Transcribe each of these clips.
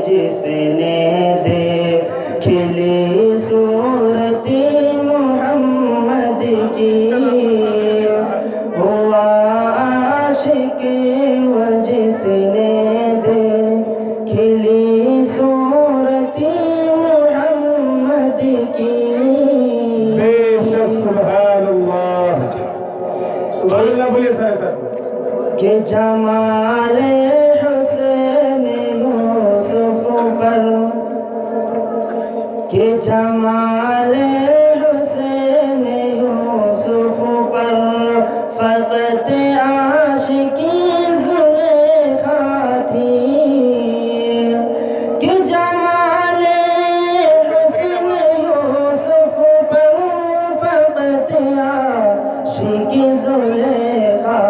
جس نے کھلی صورت محمد کی ہوا عاشق و جس نے کھلی صورت محمد کی بے شک سبحان اللہ بولیے سر کہ جمال حسین یوسف پر کہ جمال حسین یوسف پر فقط عاشقی زلیخا تھی کہ جمال حسین یوسف پر فقط عاشقی زلیخا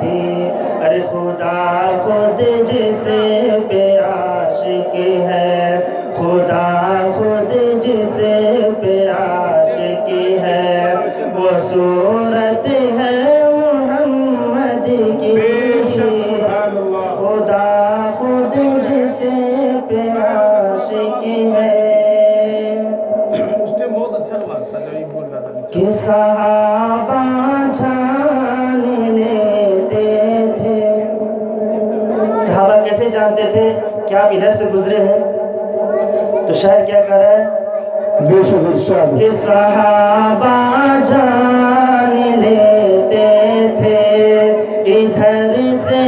تھی ارے خدا خود جسے پہ عاشق ہے خدا خود جسے پہ عاشق ہے وہ صورت ہے محمد کی خدا خود جسے پہ عاشق ہے کہ صحابہ جان لیتے تھے صحابہ کیسے جانتے تھے کہ آپ ادھر سے گزرے ہیں تو شاعر کیا کہہ رہا ہے کہ صحابہ جان لیتے تھے ادھر سے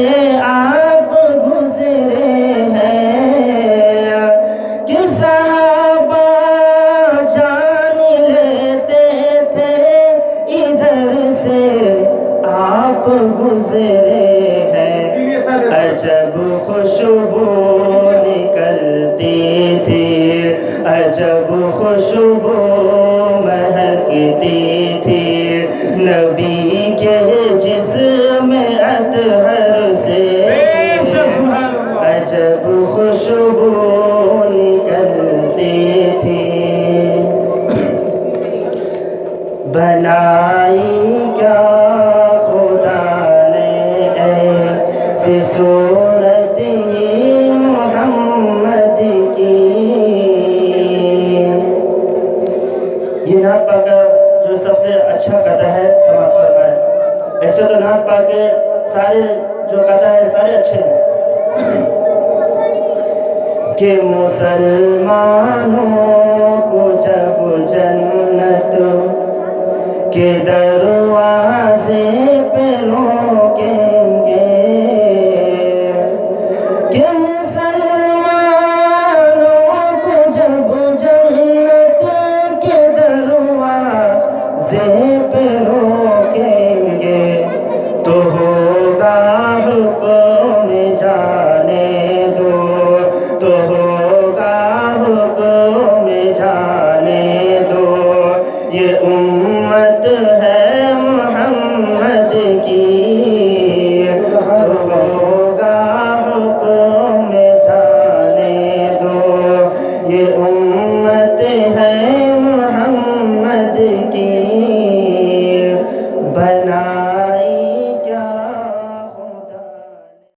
آپ گزرے ہیں کہ صحابہ جان لیتے تھے ادھر سے آپ گزرے ہیں عجب خوشبو نکلتی تھی عجب خوشبو مہکتی تھی نبی کے جسم اطہر سے عجب خوشبو نکلتی تھی بنائی کیا خدا نے ایسی صورت محمد کی یہ نعت پاک جو سب سے اچھا قطع ہے سماعت فرمائے ایسے تو نعت پاک کے سارے جو قطع ہے سارے اچھے ہیں کہ مسلمانوں کو جب جنت کے در